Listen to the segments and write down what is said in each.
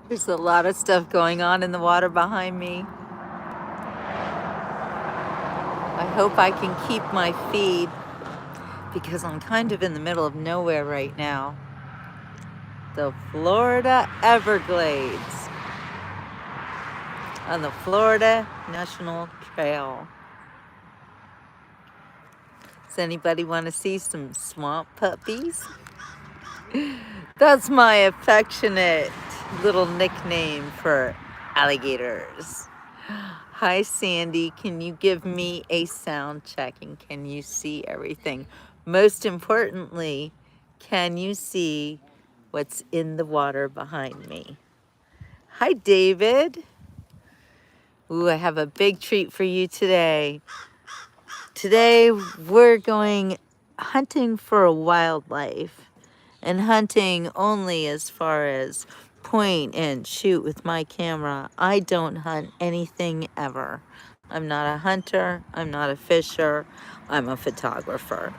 There's a lot of stuff going on in the water behind me. I hope I can keep my feed because I'm kind of in the middle of nowhere right now. The Florida Everglades on the Florida National Trail. Does anybody want to see some swamp puppies? That's my affectionate little nickname for alligators. Hi, Sandy. Can you give me a sound check and can you see everything? Most importantly, can you see what's in the water behind me? Hi, David. Ooh, I have a big treat for you today. Today, we're going hunting for wildlife. And hunting only as far as point and shoot with my camera. I don't hunt anything ever. I'm not a hunter, I'm not a fisher, I'm a photographer.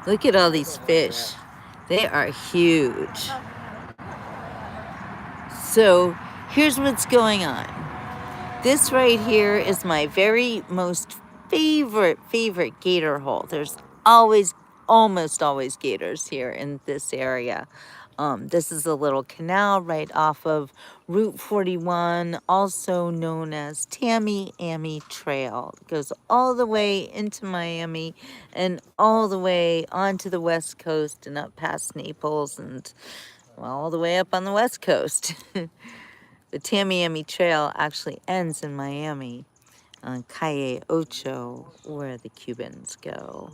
Look at all these fish. They are huge. So here's what's going on. This right here is my very most favorite gator hole. There's almost always gators here in this area. This is a little canal right off of Route 41, also known as Tamiami Trail. It goes all the way into Miami and all the way onto the West Coast and up past Naples and, well, all the way up on the West Coast. The Tamiami Trail actually ends in Miami on Calle Ocho, where the Cubans go.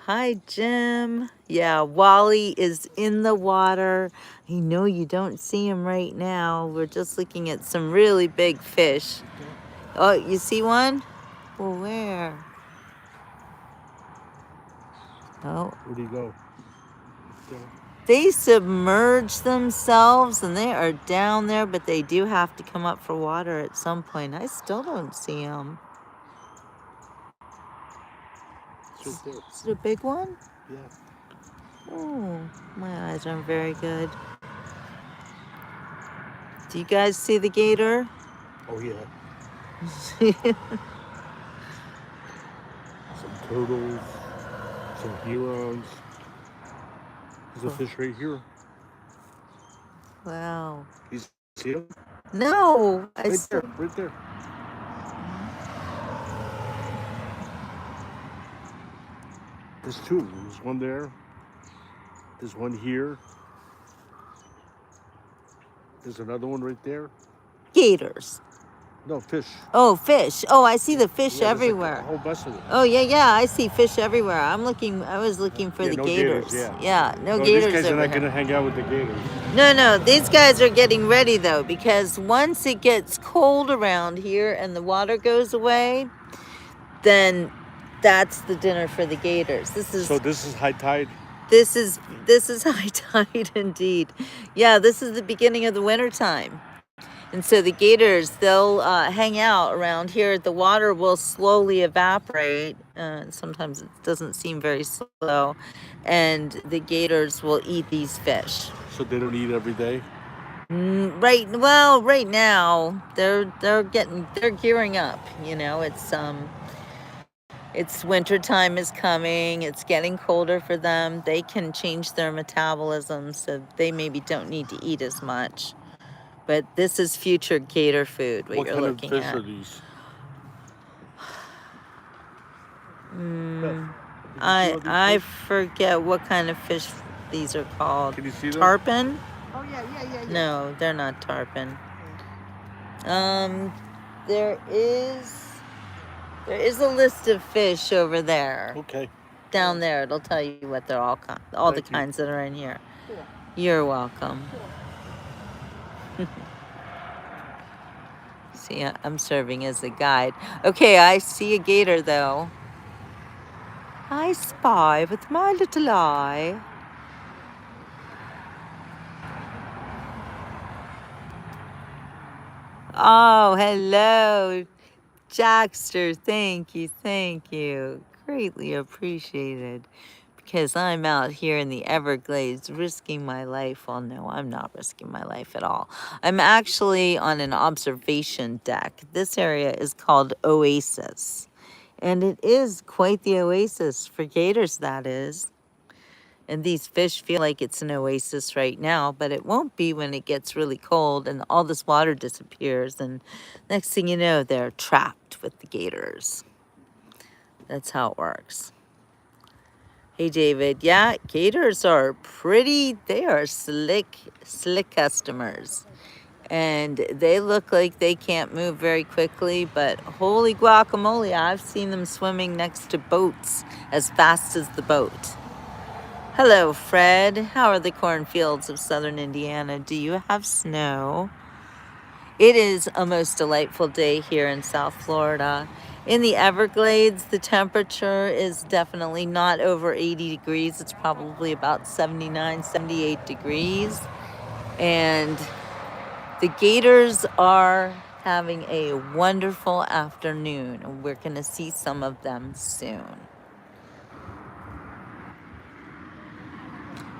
Hi, Jim. Yeah, Wally is in the water. I know you don't see him right now. We're just looking at some really big fish. Oh, you see one? Well, where? Oh. Where'd he go? They submerge themselves and they are down there, but they do have to come up for water at some point. I still don't see them. Is it a big one? Yeah. Oh, my eyes aren't very good. Do you guys see the gator? Oh, yeah. Some turtles, some herons. There's a fish right here. Wow. You see him? No, Right there. There's two. There's one there. There's one here. There's another one right there. Gators. No, fish. Oh, fish. Oh, I see the fish Yeah, everywhere. Like a whole bunch of them. Oh, yeah, I see fish everywhere. I was looking for the no gators. Yeah, no gators. These guys are over not here. going to hang out with the gators. No, these guys are getting ready though, because once it gets cold around here and the water goes away, then that's the dinner for the gators. So this is high tide? This is high tide indeed. Yeah, this is the beginning of the winter time. And so the gators, they'll hang out around here. The water will slowly evaporate. Sometimes it doesn't seem very slow. And the gators will eat these fish. So they don't eat every day? Right now they're gearing up. You know, it's winter time is coming. It's getting colder for them. They can change their metabolism, so they maybe don't need to eat as much. But this is future gator food. What you're looking at. What kind of fish are these? I forget what kind of fish these are called. Can you see them? Tarpon? Oh, yeah. No, they're not tarpon. There is a list of fish over there. Okay. Down there, it'll tell you what they're all the kinds that are in here. Cool. You're welcome. See, I'm serving as a guide. Okay, I see a gator though. I spy with my little eye. Oh, hello, Jackster. Thank you. Greatly appreciated. because I'm out here in the Everglades risking my life. Well, no, I'm not risking my life at all. I'm actually on an observation deck. This area is called Oasis, and it is quite the oasis for gators, that is. And these fish feel like it's an oasis right now, but it won't be when it gets really cold and all this water disappears. And next thing you know, they're trapped with the gators. That's how it works. Hey, David. Yeah, gators are they are slick customers. And they look like they can't move very quickly, but holy guacamole, I've seen them swimming next to boats as fast as the boat. Hello, Fred. How are the cornfields of southern Indiana? Do you have snow? It is a most delightful day here in South Florida. In the Everglades, the temperature is definitely not over 80 degrees. It's probably about 79, 78 degrees. And the gators are having a wonderful afternoon. We're going to see some of them soon.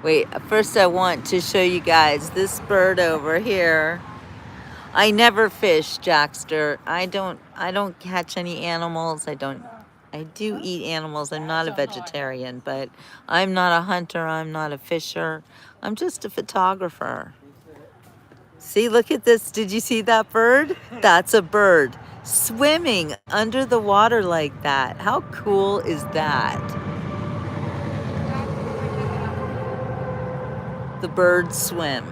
Wait, first I want to show you guys this bird over here. I never fish, Jackster. I don't catch any animals. I do eat animals. I'm not a vegetarian, but I'm not a hunter. I'm not a fisher. I'm just a photographer. See, look at this. Did you see that bird? That's a bird swimming under the water like that. How cool is that? The birds swim.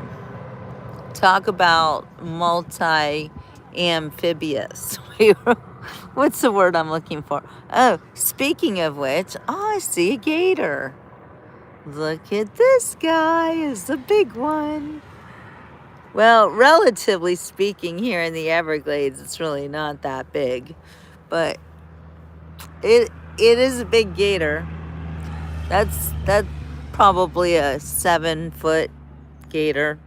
Talk about multi-amphibious. What's the word I'm looking for? Oh, speaking of which, I see a gator. Look at this guy. Is the big one. Well, relatively speaking, here in the Everglades, it's really not that big, but it is a big gator. That's probably a 7-foot gator.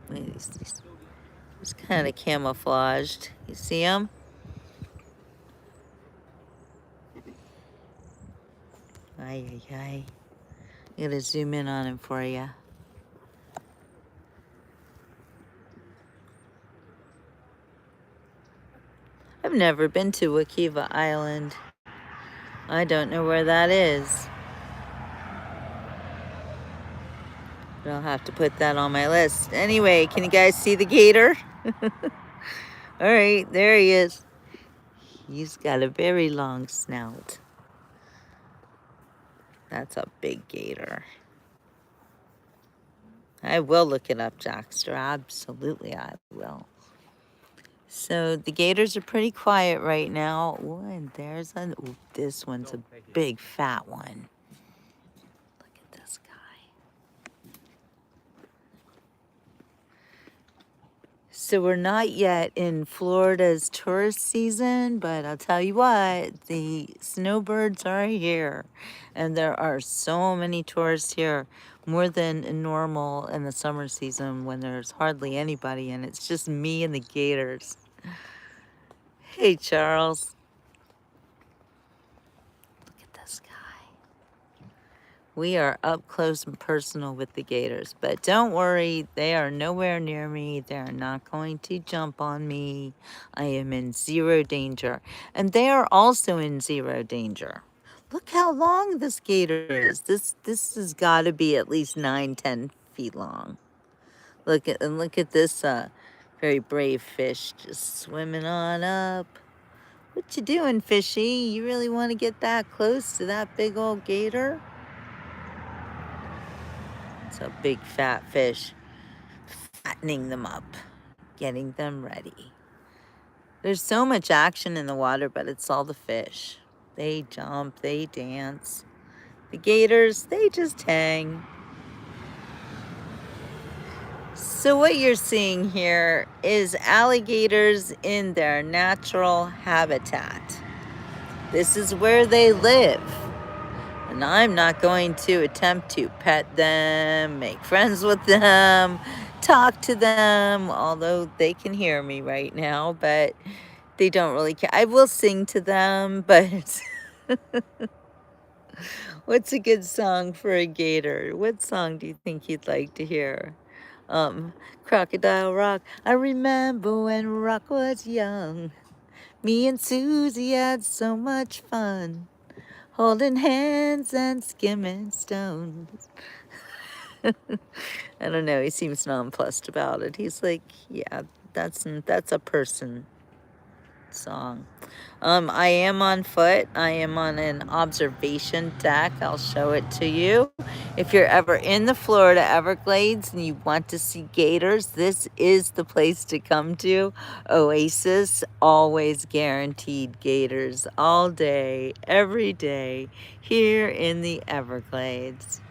It's kind of camouflaged. You see him? Ay, ay, ay. I'm gonna zoom in on him for you. I've never been to Wakiva Island. I don't know where that is. But I'll have to put that on my list. Anyway, can you guys see the gator? All right, there he is. He's got a very long snout. That's a big gator. I will look it up, Jackster. Absolutely, I will. So the gators are pretty quiet right now. Oh, and there's this one's a big fat one. Look at this guy. So we're not yet in Florida's tourist season, but I'll tell you what, the snowbirds are here. And there are so many tourists here, more than normal in the summer season when there's hardly anybody and it's just me and the gators. Hey, Charles. Look at this guy. We are up close and personal with the gators, but don't worry, they are nowhere near me. They're not going to jump on me. I am in zero danger, and they are also in zero danger. Look how long this gator is. This has got to be at least 9-10 feet long. Look at this very brave fish just swimming on up. What you doing, fishy? You really want to get that close to that big old gator? It's a big fat fish. Fattening them up, getting them ready. There's so much action in the water, but it's all the fish. They jump, they dance. The gators, they just hang. So what you're seeing here is alligators in their natural habitat. This is where they live. And I'm not going to attempt to pet them, make friends with them, talk to them, although they can hear me right now, but they don't really care. I will sing to them, but What's a good song for a gator? What song do you think you'd like to hear? Um, Crocodile Rock. I remember when Rock was young. Me and Susie had so much fun, holding hands and skimming stones. I don't know. He seems nonplussed about it. He's like, yeah, that's a person song. I am on foot. I am on an observation deck. I'll show it to you. If you're ever in the Florida Everglades and you want to see gators, this is the place to come to. Oasis, always guaranteed gators all day, every day, here in the Everglades.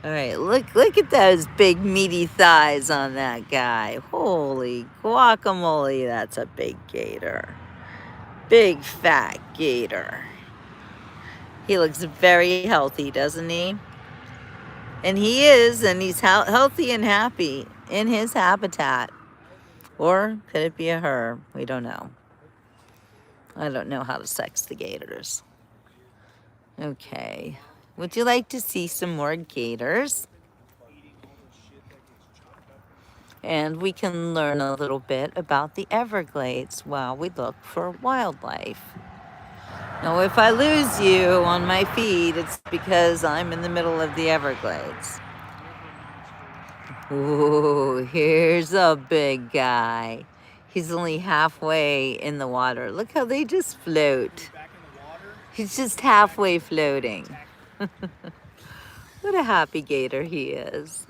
All right, look at those big meaty thighs on that guy. Holy guacamole, that's a big gator. Big fat gator. He looks very healthy, doesn't he? And he is, and he's healthy and happy in his habitat. Or could it be a her? We don't know. I don't know how to sex the gators. Okay. Would you like to see some more gators? And we can learn a little bit about the Everglades while we look for wildlife. Now, if I lose you on my feed, it's because I'm in the middle of the Everglades. Ooh, here's a big guy. He's only halfway in the water. Look how they just float. He's just halfway floating. What a happy gator he is.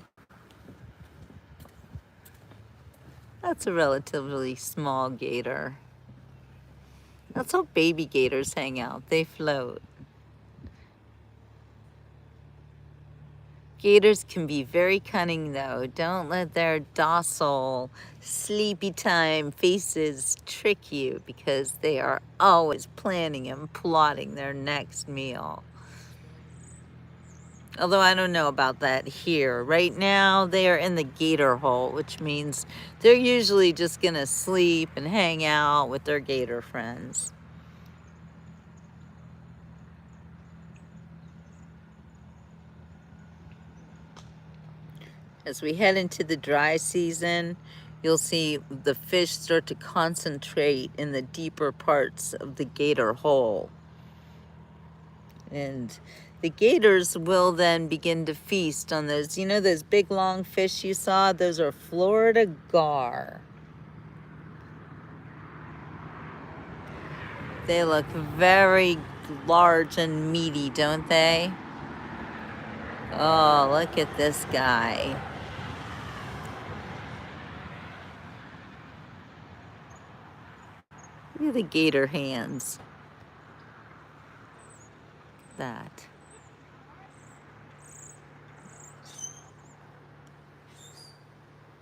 That's a relatively small gator. That's how baby gators hang out. They float. Gators can be very cunning though. Don't let their docile, sleepy time faces trick you because they are always planning and plotting their next meal. Although I don't know about that here. Right now they are in the gator hole, which means they're usually just gonna sleep and hang out with their gator friends. As we head into the dry season, you'll see the fish start to concentrate in the deeper parts of the gator hole. And the gators will then begin to feast on those, you know, those big long fish you saw? Those are Florida gar. They look very large and meaty, don't they? Oh, look at this guy. Look at the gator hands. That.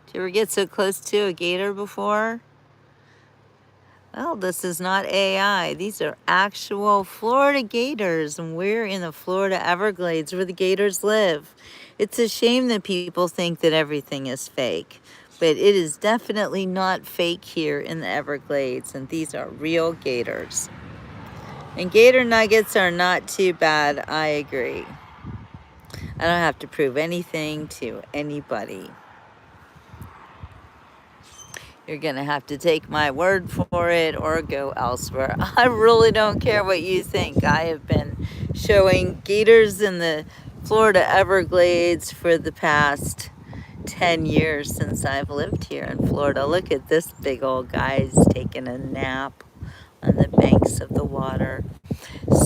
Did you ever get so close to a gator before? Well, this is not AI. These are actual Florida gators, and we're in the Florida Everglades where the gators live. It's a shame that people think that everything is fake, but it is definitely not fake here in the Everglades, and these are real gators. And gator nuggets are not too bad, I agree. I don't have to prove anything to anybody. You're gonna have to take my word for it or go elsewhere. I really don't care what you think. I have been showing gators in the Florida Everglades for the past 10 years since I've lived here in Florida. Look at this big old guy. He's taking a nap on the banks of the water.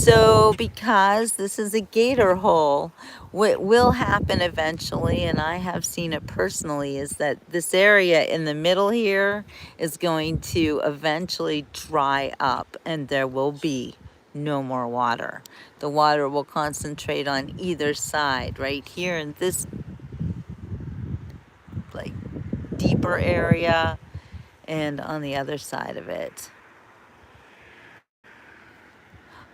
So because this is a gator hole, what will happen eventually, and I have seen it personally, is that this area in the middle here is going to eventually dry up and there will be no more water. The water will concentrate on either side, right here in this like deeper area and on the other side of it.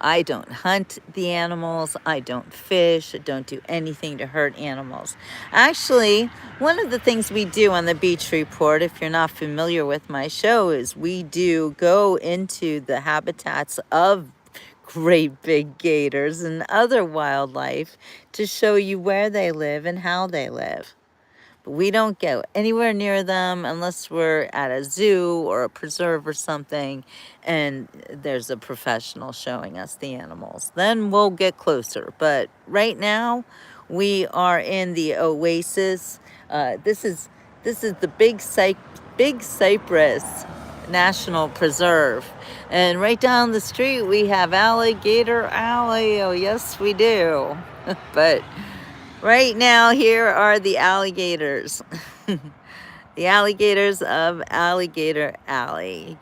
I don't hunt the animals, I don't fish, I don't do anything to hurt animals. Actually, one of the things we do on the Beach Report, if you're not familiar with my show, is we do go into the habitats of great big gators and other wildlife to show you where they live and how they live. But we don't go anywhere near them unless we're at a zoo or a preserve or something and there's a professional showing us the animals. Then we'll get closer. But right now, we are in the oasis. This is the Big Cypress National Preserve. And right down the street, we have Alligator Alley. Oh, yes, we do. But right now, here are the alligators. The alligators of Alligator Alley.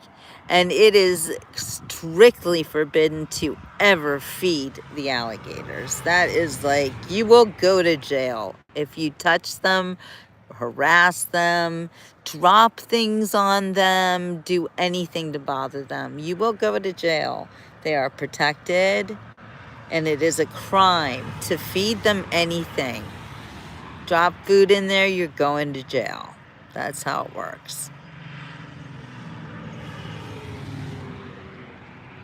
And it is strictly forbidden to ever feed the alligators. That is like, you will go to jail if you touch them, harass them, drop things on them, do anything to bother them. You will go to jail. They are protected, and it is a crime to feed them anything. Drop food in there, you're going to jail. That's how it works.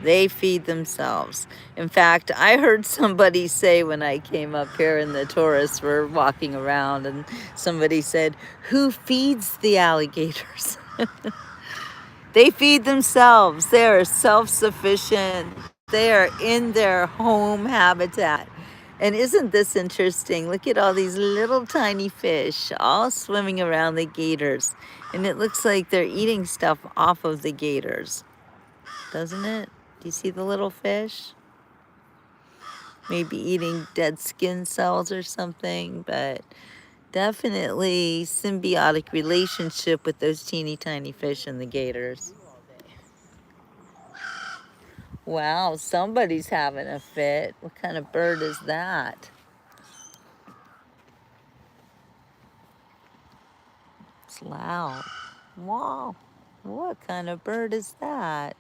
They feed themselves. In fact, I heard somebody say when I came up here and the tourists were walking around, and somebody said, "Who feeds the alligators?" They feed themselves. They are self-sufficient. They are in their home habitat. And isn't this interesting? Look at all these little tiny fish all swimming around the gators. And it looks like they're eating stuff off of the gators, doesn't it? Do you see the little fish? Maybe eating dead skin cells or something, but definitely symbiotic relationship with those teeny tiny fish and the gators. Wow, somebody's having a fit. What kind of bird is that? It's loud. Wow, what kind of bird is that?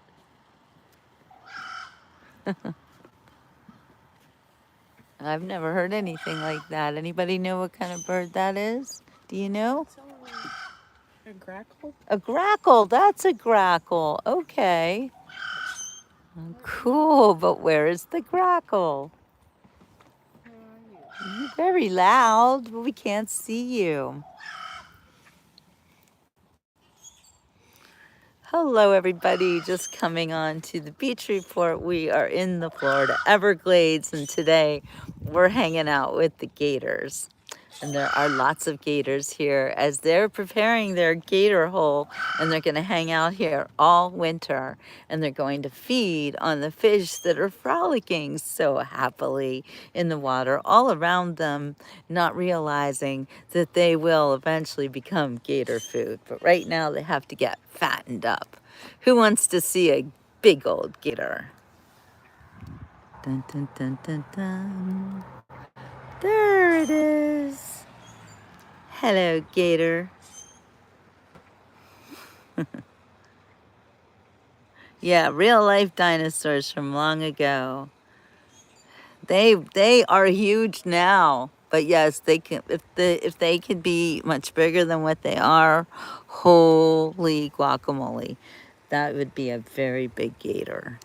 I've never heard anything like that. Anybody know what kind of bird that is? Do you know? A grackle? A grackle. That's a grackle. Okay. Cool, but where is the grackle? You're very loud, but we can't see you. Hello, everybody. Just coming on to the beach report. We are in the Florida Everglades, and today we're hanging out with the gators. And there are lots of gators here as they're preparing their gator hole, and they're going to hang out here all winter, and they're going to feed on the fish that are frolicking so happily in the water all around them, not realizing that they will eventually become gator food. But right now they have to get fattened up. Who wants to see a big old gator? Dun, dun, dun, dun, dun. There it is. Hello, gator. Yeah, real life dinosaurs from long ago. They are huge now. But yes, they can if they could be much bigger than what they are, holy guacamole. That would be a very big gator.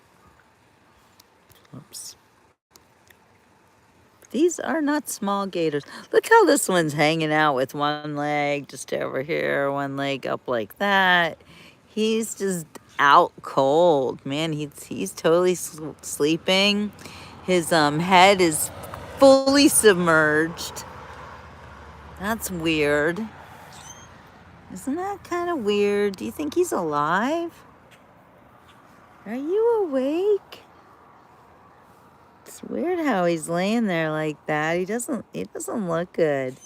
Oops. These are not small gators. Look how this one's hanging out with one leg just over here, one leg up like that. He's just out cold, man. He's totally sleeping. His head is fully submerged. That's weird. Isn't that kind of weird? Do you think he's alive? Are you awake? It's weird how he's laying there like that. He doesn't look good.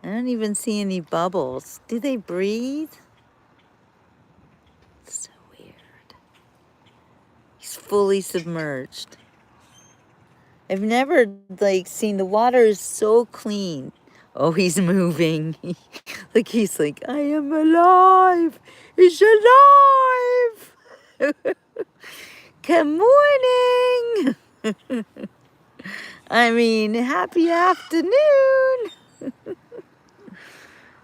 I don't even see any bubbles. Do they breathe? It's so weird. He's fully submerged. I've never seen the water is so clean. Oh, he's moving. Look, he's like, I am alive. He's alive. Good morning. I mean, happy afternoon.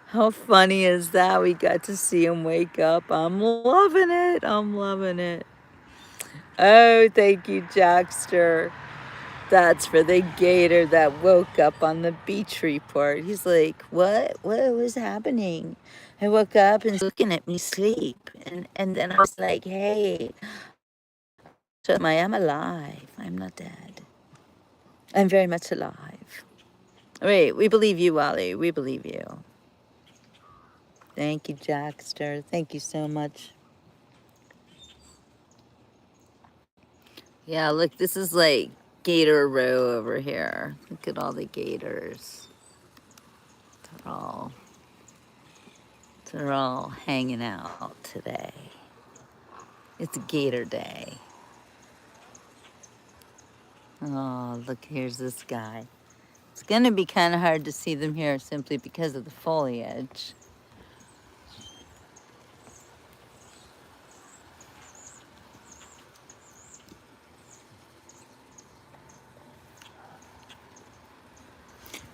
How funny is that? We got to see him wake up. I'm loving it. I'm loving it. Oh, thank you, Jackster. That's for the gator that woke up on the beach report. He's like, what? What was happening? I woke up and he's looking at me sleep. And then I was like, hey, I'm alive. I'm not dead. I'm very much alive. Wait, we believe you, Wally. We believe you. Thank you, Jackster. Thank you so much. Yeah, look, this is like Gator Row over here. Look at all the gators. They're all hanging out today. It's Gator Day. Oh, look, here's this guy. It's gonna be kind of hard to see them here simply because of the foliage.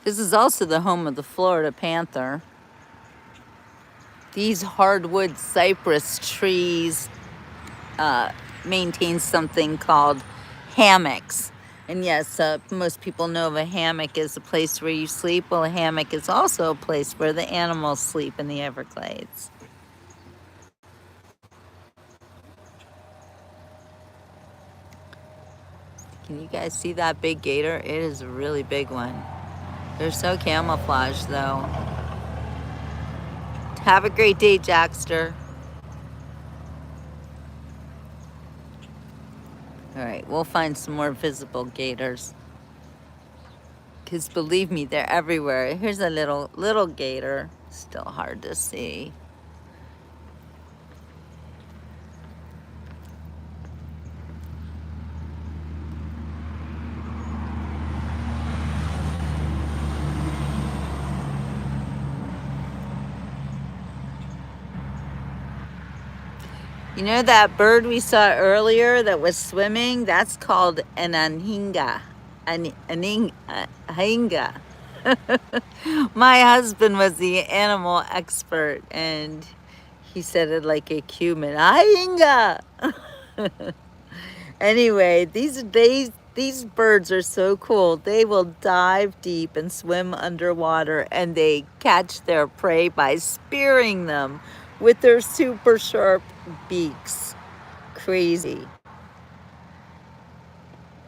This is also the home of the Florida panther. These hardwood cypress trees maintain something called hammocks. And yes, most people know of a hammock as a place where you sleep. Well, a hammock is also a place where the animals sleep in the Everglades. Can you guys see that big gator? It is a really big one. They're so camouflaged though. Have a great day, Jackster. All right, we'll find some more visible gators. Because believe me, they're everywhere. Here's a little gator. Still hard to see. You know that bird we saw earlier that was swimming? That's called an anhinga. Ahinga. My husband was the animal expert and he said it like a Cuban. Ahinga. Anyway, these birds are so cool. They will dive deep and swim underwater and they catch their prey by spearing them with their super sharp beaks. Crazy.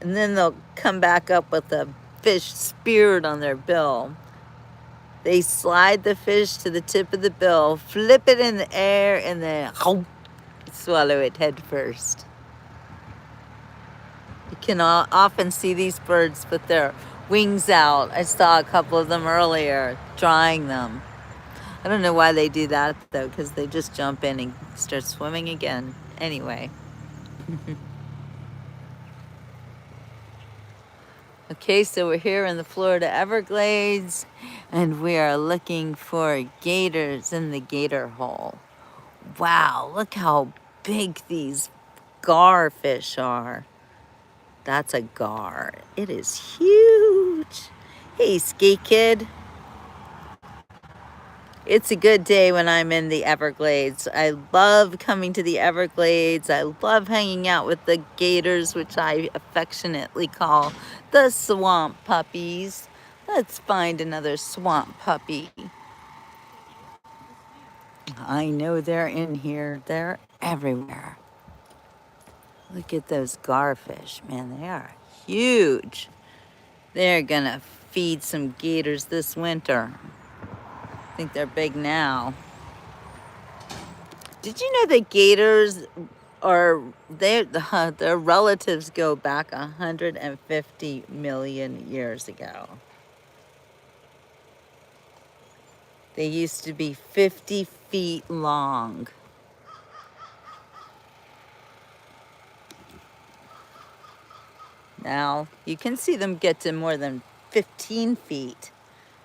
And then they'll come back up with a fish speared on their bill. They slide the fish to the tip of the bill, flip it in the air, and then swallow it head first. You can often see these birds with their wings out. I saw a couple of them earlier, drying them. I don't know why they do that though, because they just jump in and start swimming again. Anyway. Okay, so we're here in the Florida Everglades and we are looking for gators in the gator hole. Wow, look how big these garfish are. That's a gar. It is huge. Hey, Ski Kid. It's a good day when I'm in the Everglades. I love coming to the Everglades. I love hanging out with the gators, which I affectionately call the swamp puppies. Let's find another swamp puppy. I know they're in here. They're everywhere. Look at those garfish, man. They are huge. They're gonna feed some gators this winter. I think they're big now. Did you know that gators are their relatives go back 150 million years ago? They used to be 50 feet long. Now you can see them get to more than 15 feet.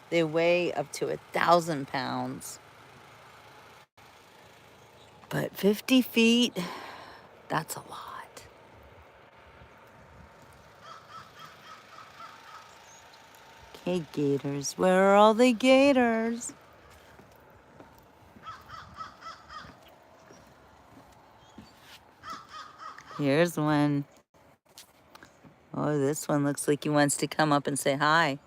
They weigh up to 1,000 pounds. But 50 feet, that's a lot. Okay, gators, where are all the gators? Here's one. Oh, this one looks like he wants to come up and say hi.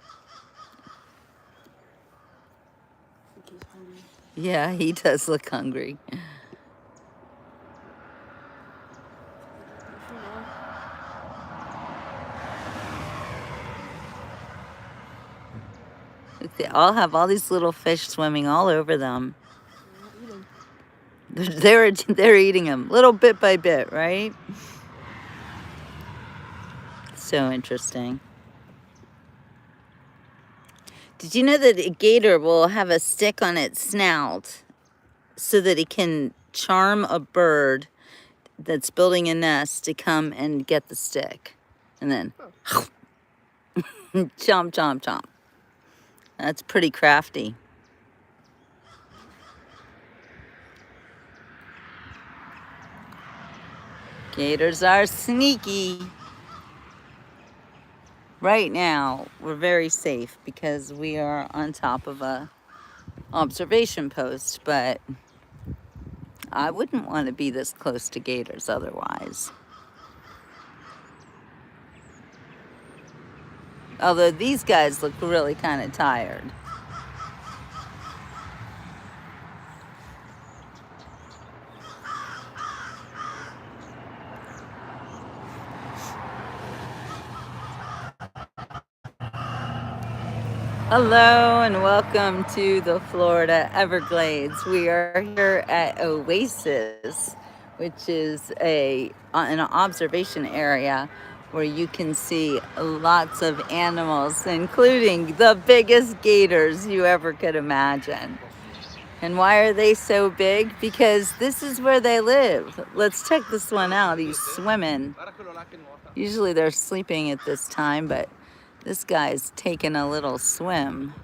Yeah, he does look hungry. Look, they all have all these little fish swimming all over them. They're eating them little bit by bit, right? So interesting. Did you know that a gator will have a stick on its snout so that it can charm a bird that's building a nest to come and get the stick? And then chomp, chomp, chomp. That's pretty crafty. Gators are sneaky. Right now, we're very safe because we are on top of a observation post, but I wouldn't want to be this close to gators otherwise. Although these guys look really kind of tired. Hello and welcome to the Florida Everglades. We are here at Oasis, which is an observation area where you can see lots of animals, including the biggest gators you ever could imagine. And why are they so big? Because this is where they live. Let's check this one out. He's swimming. Usually they're sleeping at this time, but this guy's taking a little swim.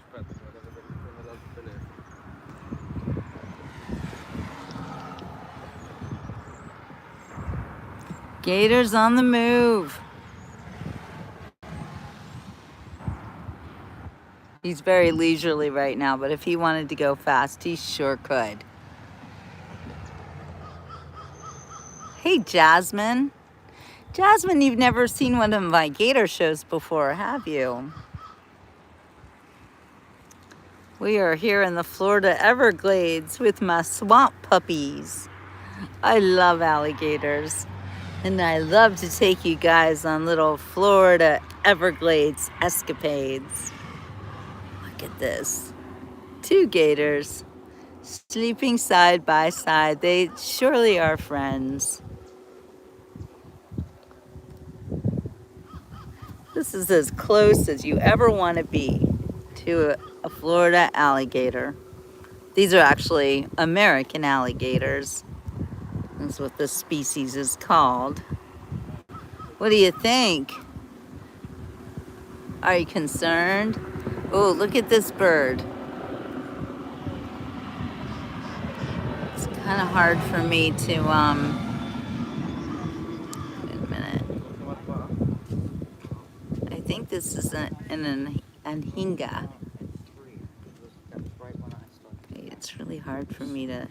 Gators on the move. He's very leisurely right now, but if he wanted to go fast, he sure could. Hey, Jasmine. Jasmine, you've never seen one of my gator shows before, have you? We are here in the Florida Everglades with my swamp puppies. I love alligators. And I love to take you guys on little Florida Everglades escapades. Look at this. 2 gators sleeping side by side. They surely are friends. This is as close as you ever want to be to a Florida alligator. These are actually American alligators. That's what this species is called. What do you think? Are you concerned? Oh, look at this bird. It's kind of hard for me to, wait a minute. I think this is an anhinga. Okay, it's really hard for me to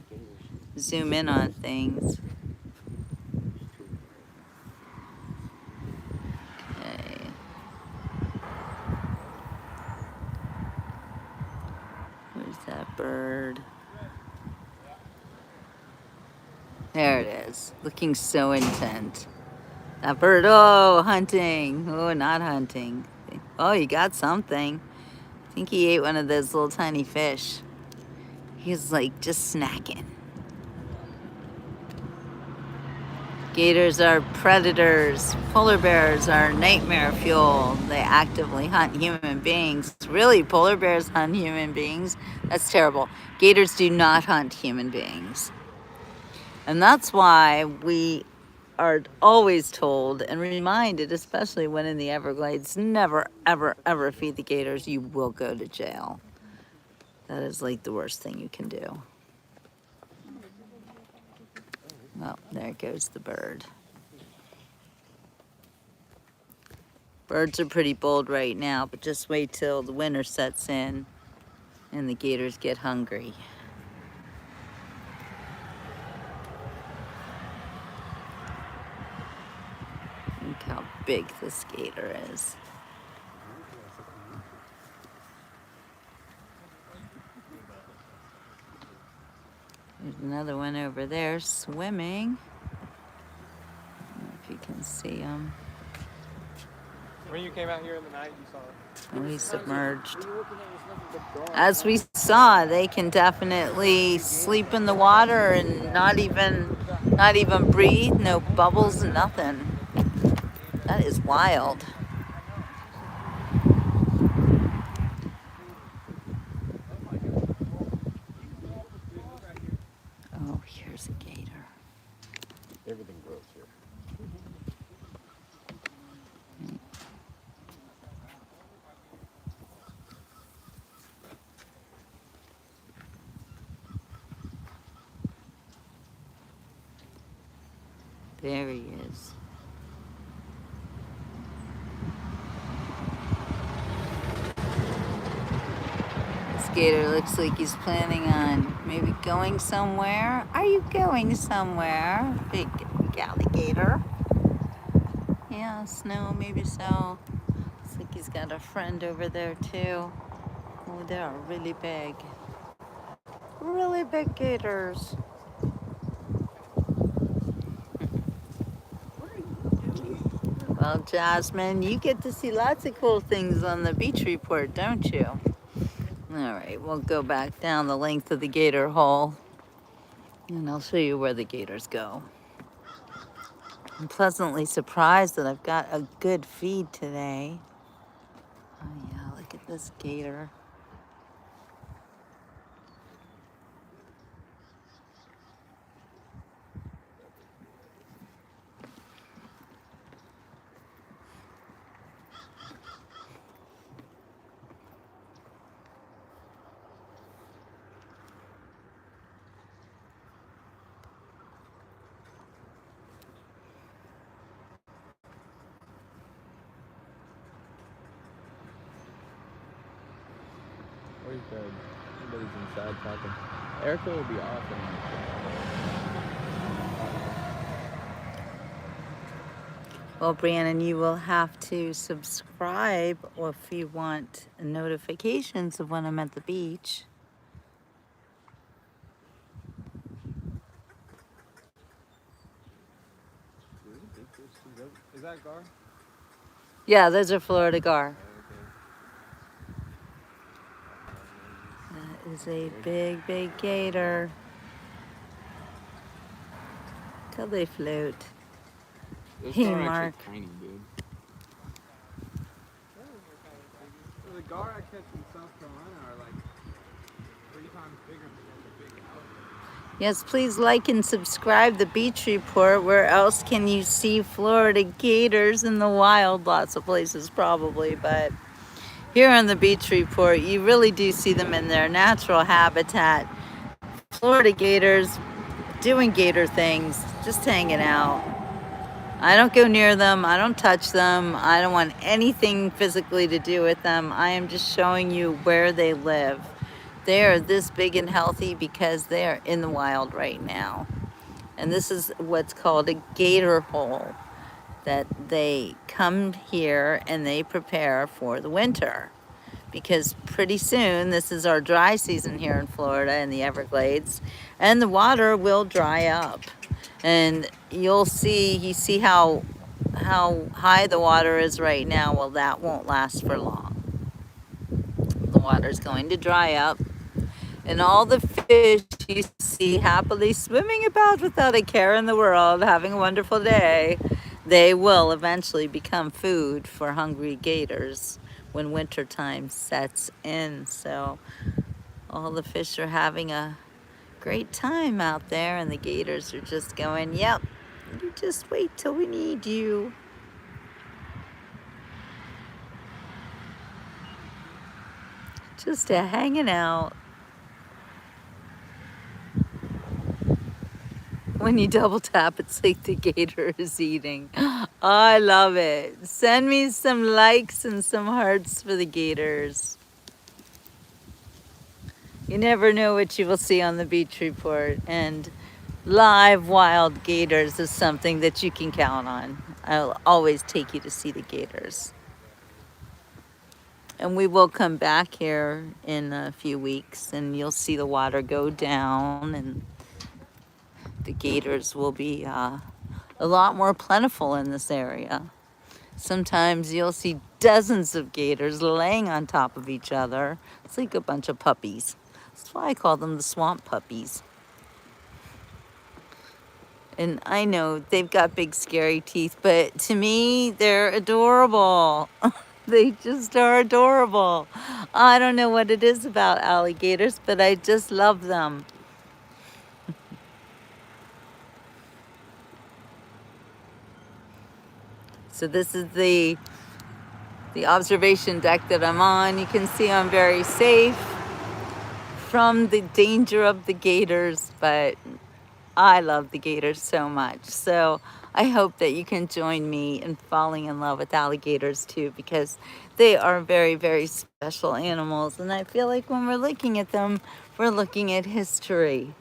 zoom in on things. Okay. Where's that bird? There it is, looking so intent. That bird, oh, hunting. Oh, not hunting. Oh, he got something. I think he ate one of those little tiny fish. He's like just snacking. Gators are predators. Polar bears are nightmare fuel. They actively hunt human beings. Really, polar bears hunt human beings? That's terrible. Gators do not hunt human beings. And that's why we are always told and reminded, especially when in the Everglades, never, ever, ever feed the gators. You will go to jail. That is like the worst thing you can do. Well, there goes the bird. Birds are pretty bold right now, but just wait till the winter sets in and the gators get hungry. big this gator is. There's another one over there swimming. I don't know if you can see him. When you came out here in the night, you saw it. Oh, he's submerged. As we saw, they can definitely sleep in the water and not even breathe, no bubbles, nothing. That is wild. Oh, here's a gator. Everything grows here. There he is. This gator looks like he's planning on maybe going somewhere. Are you going somewhere, big alligator? Yes, no, maybe so. Looks like he's got a friend over there too. Oh, they are really big. Really big gators. Well, Jasmine, you get to see lots of cool things on the beach report, don't you? All right, we'll go back down the length of the gator hole and I'll show you where the gators go. I'm pleasantly surprised that I've got a good feed today. Oh yeah, look at this gator. Where's Doug? Everybody's inside talking. Erica will be off in Well, Brandon, you will have to subscribe or if you want notifications of when I'm at the beach. Is that Gar? Yeah, those are Florida gar. That is a big, big gator. Till they float. Those Hey, Gar are Mark. actually tiny, dude. The Gar I catch in South Carolina are like 3 times bigger than the big alligator. Yes, please like and subscribe the Beach Report. Where else can you see Florida gators in the wild? Lots of places probably, but here on the Beach Report, you really do see them in their natural habitat. Florida gators doing gator things, just hanging out. I don't go near them. I don't touch them. I don't want anything physically to do with them. I am just showing you where they live. They are this big and healthy because they are in the wild right now. And this is what's called a gator hole, that they come here and they prepare for the winter. Because pretty soon, this is our dry season here in Florida in the Everglades, and the water will dry up. And you see how high the water is right now. Well, that won't last for long. The water's going to dry up, and all the fish you see happily swimming about without a care in the world, having a wonderful day, they will eventually become food for hungry gators when wintertime sets in. So all the fish are having a great time out there, and the gators are just going, yep, you just wait till we need you. Just hanging out. When you double tap, it's like the gator is eating. I love it. Send me some likes and some hearts for the gators. You never know what you will see on the Beach Report, and live wild gators is something that you can count on. I'll always take you to see the gators. And we will come back here in a few weeks and you'll see the water go down and the gators will be a lot more plentiful in this area. Sometimes you'll see dozens of gators laying on top of each other. It's like a bunch of puppies. That's why I call them the swamp puppies. And I know they've got big scary teeth, but to me, they're adorable. They just are adorable. I don't know what it is about alligators, but I just love them. So this is the observation deck that I'm on. You can see I'm very safe from the danger of the gators, but I love the gators so much. So I hope that you can join me in falling in love with alligators too, because they are very, very special animals. And I feel like when we're looking at them, we're looking at history.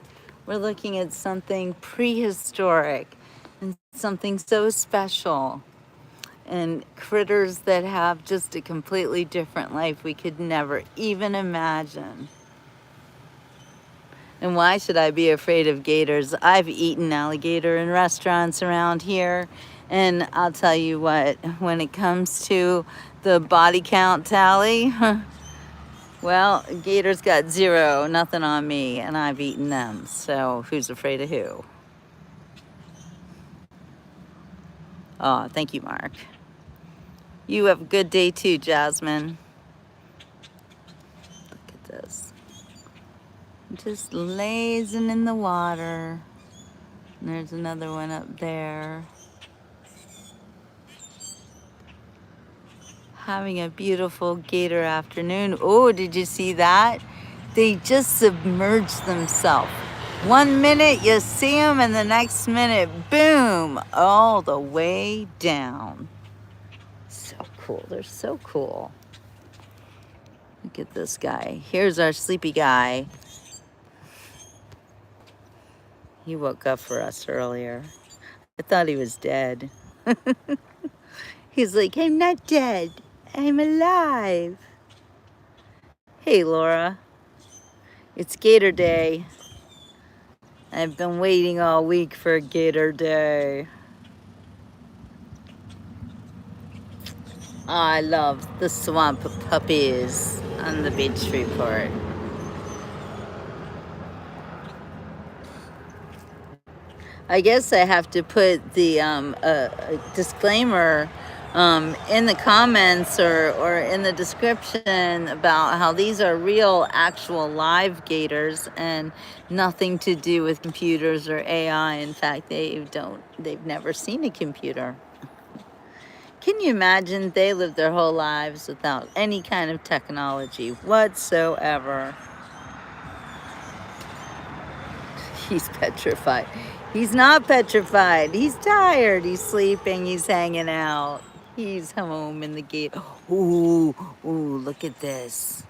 We're looking at something prehistoric and something so special. And critters that have just a completely different life we could never even imagine. And why should I be afraid of gators? I've eaten alligator in restaurants around here. And I'll tell you what, when it comes to the body count tally, well, gators got 0, nothing on me, and I've eaten them. So who's afraid of who? Oh, thank you, Mark. You have a good day too, Jasmine. Look at this. Just lazing in the water. And there's another one up there. Having a beautiful gator afternoon. Oh, did you see that? They just submerged themselves. 1 minute you see them and the next minute, boom, all the way down. So cool. They're so cool. Look at this guy. Here's our sleepy guy. He woke up for us earlier. I thought he was dead. He's like, I'm not dead. I'm alive. Hey, Laura. It's Gator Day. I've been waiting all week for Gator Day. I love the swamp puppies on the beach report. I guess I have to put the a disclaimer in the comments or in the description about how these are real, actual live gators and nothing to do with computers or AI. In fact, they've never seen a computer. Can you imagine they lived their whole lives without any kind of technology whatsoever? He's petrified. He's not petrified. He's tired. He's sleeping. He's hanging out. He's home in the gate. Ooh, ooh, look at this.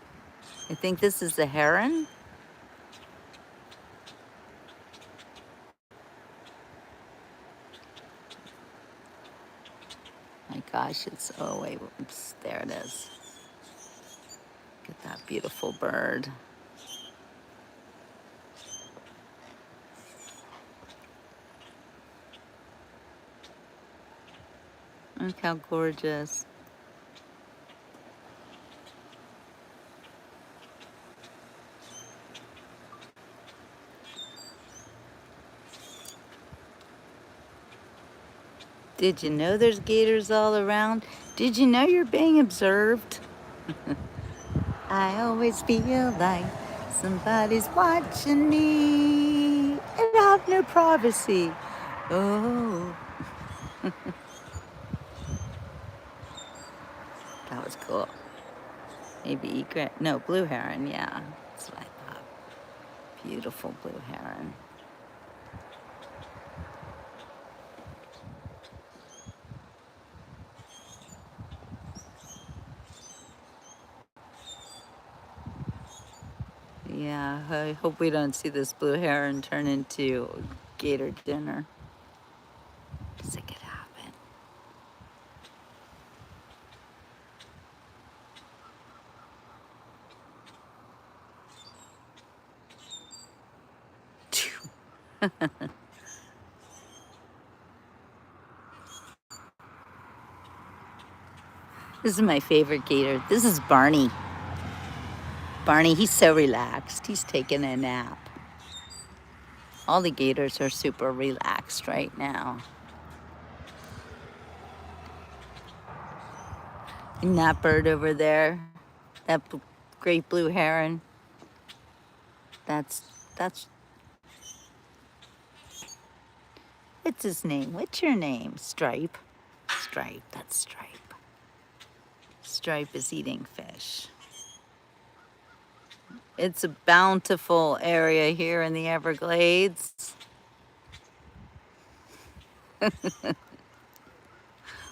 I think this is the heron. My gosh, it's, oh wait, oops, there it is. Look at that beautiful bird. Look how gorgeous. Did you know there's gators all around? Did you know you're being observed? I always feel like somebody's watching me and I have no privacy. Oh, that was cool. Maybe egret, no, blue heron, yeah. That's what I thought. Beautiful blue heron. Yeah, I hope we don't see this blue heron turn into gator dinner. 'Cause it could happen. This is my favorite gator. This is Barney. Barney, he's so relaxed. He's taking a nap. All the gators are super relaxed right now. And that bird over there, that great blue heron, that's, what's his name? What's your name? Stripe. Stripe, that's Stripe. Stripe is eating fish. It's a bountiful area here in the Everglades.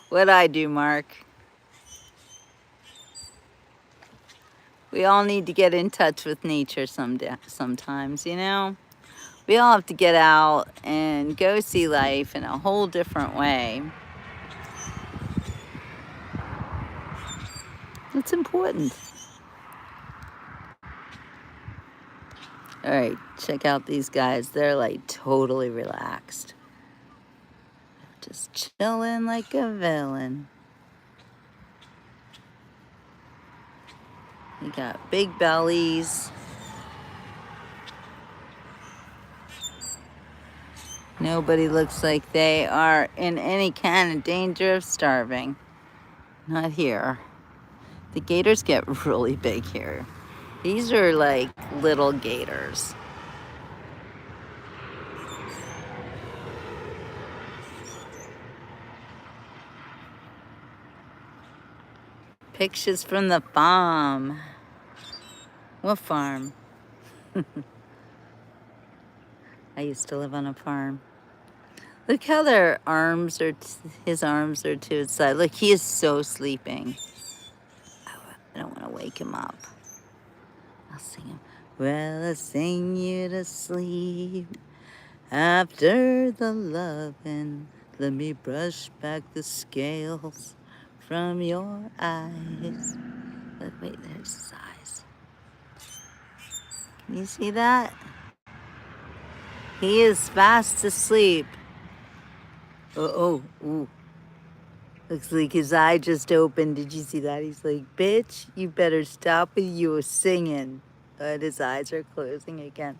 What'd I do, Mark? We all need to get in touch with nature sometimes, you know? We all have to get out and go see life in a whole different way. It's important. All right, check out these guys. They're like totally relaxed. Just chilling like a villain. You got big bellies. Nobody looks like they are in any kind of danger of starving. Not here. The gators get really big here. These are like little gators. Pictures from the farm. What farm? I used to live on a farm. Look how their arms are, his arms are to his side. Look, he is so sleeping. I don't want to wake him up. I'll sing him. Well, I'll sing you to sleep after the loving. Let me brush back the scales from your eyes. But wait, there's his eyes. Can you see that? He is fast asleep. Ooh. Looks like his eye just opened. Did you see that? He's like, bitch, you better stop it. You were singing. But his eyes are closing again.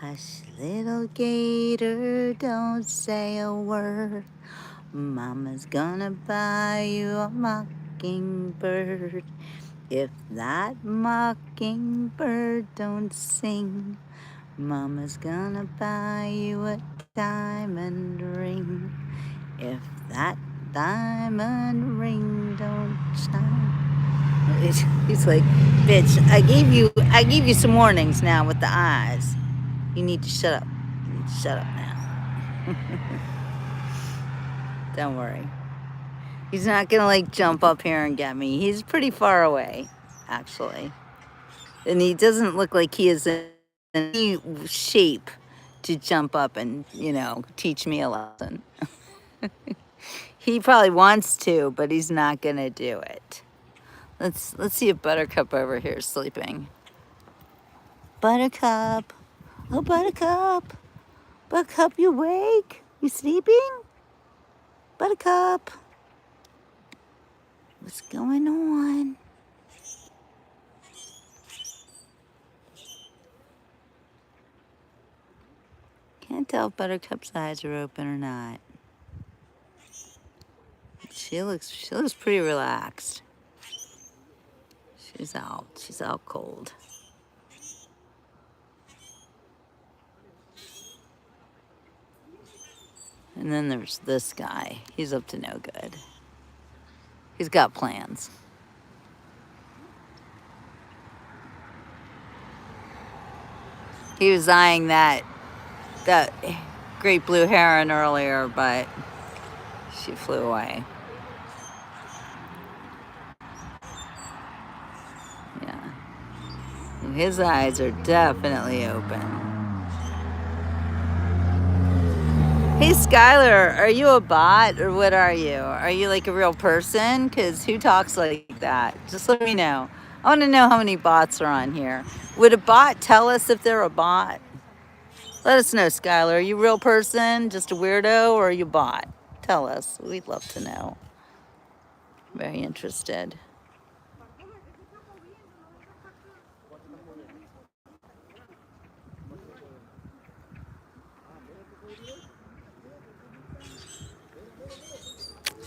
Hush, little gator, don't say a word. Mama's gonna buy you a mockingbird. If that mockingbird don't sing, Mama's gonna buy you a diamond ring. If that diamond ring don't shine. He's like, bitch, I gave you some warnings now with the eyes. You need to shut up. You need to shut up now. Don't worry. He's not gonna like jump up here and get me. He's pretty far away, actually. And he doesn't look like he is in any shape to jump up and, you know, teach me a lesson. He probably wants to, but he's not gonna do it. Let's see if Buttercup over here is sleeping. Buttercup. Oh, Buttercup. Buttercup, you awake? You sleeping? Buttercup. What's going on? Can't tell if Buttercup's eyes are open or not. She looks pretty relaxed. She's out cold. And then there's this guy. He's up to no good. He's got plans. He was eyeing that great blue heron earlier, but she flew away. Yeah. His eyes are definitely open. Hey, Skylar, are you a bot or what are you? Are you like a real person? Because who talks like that? Just let me know. I want to know how many bots are on here. Would a bot tell us if they're a bot? Let us know, Skylar. Are you a real person, just a weirdo, or are you bot? Tell us. We'd love to know. Very interested.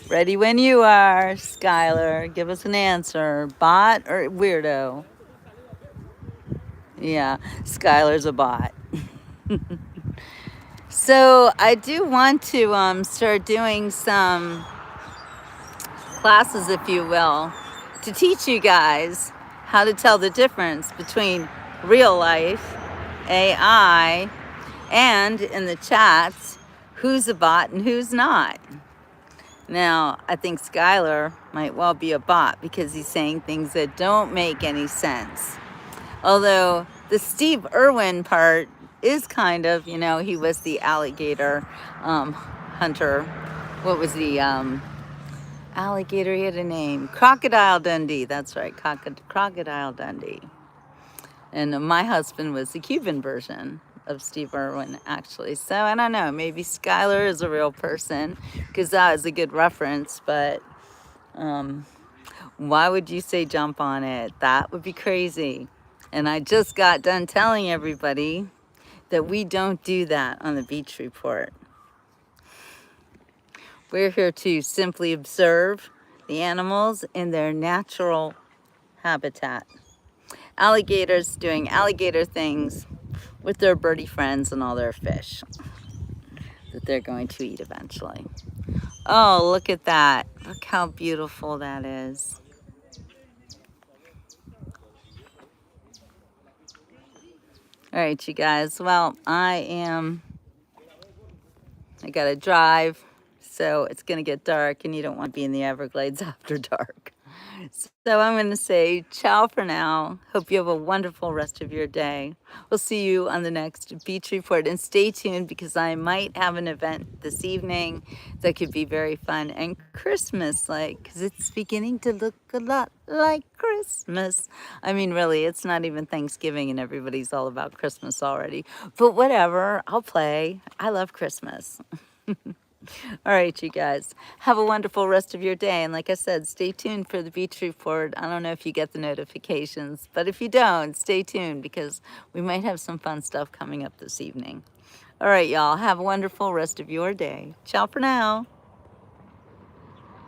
Ready when you are, Skylar. Give us an answer. Bot or weirdo? Yeah, Skylar's a bot. So I do want to start doing some classes, if you will, to teach you guys how to tell the difference between real life, AI, and in the chats, who's a bot and who's not. Now, I think Skylar might well be a bot because he's saying things that don't make any sense. Although the Steve Irwin part is kind of, you know, he was the alligator hunter. What was the alligator? He had a name. Crocodile Dundee. That's right, Crocodile Dundee. And my husband was the Cuban version of Steve Irwin, actually. So I don't know. Maybe Skylar is a real person because that is a good reference. But why would you say jump on it? That would be crazy. And I just got done telling everybody that we don't do that on the Beach Report. We're here to simply observe the animals in their natural habitat. Alligators doing alligator things with their birdie friends and all their fish that they're going to eat eventually. Oh, look at that. Look how beautiful that is. All right, you guys. Well, I gotta drive, so it's gonna get dark and you don't want to be in the Everglades after dark. So I'm gonna say ciao for now. Hope you have a wonderful rest of your day. We'll see you on the next Beach Report, and stay tuned because I might have an event this evening that could be very fun and Christmas-like because it's beginning to look a lot like Christmas. I mean, really, it's not even Thanksgiving and everybody's all about Christmas already. But whatever, I'll play. I love Christmas. All right, you guys, have a wonderful rest of your day. And like I said, stay tuned for the Beach Report. I don't know if you get the notifications, but if you don't, stay tuned because we might have some fun stuff coming up this evening. All right, y'all, have a wonderful rest of your day. Ciao for now.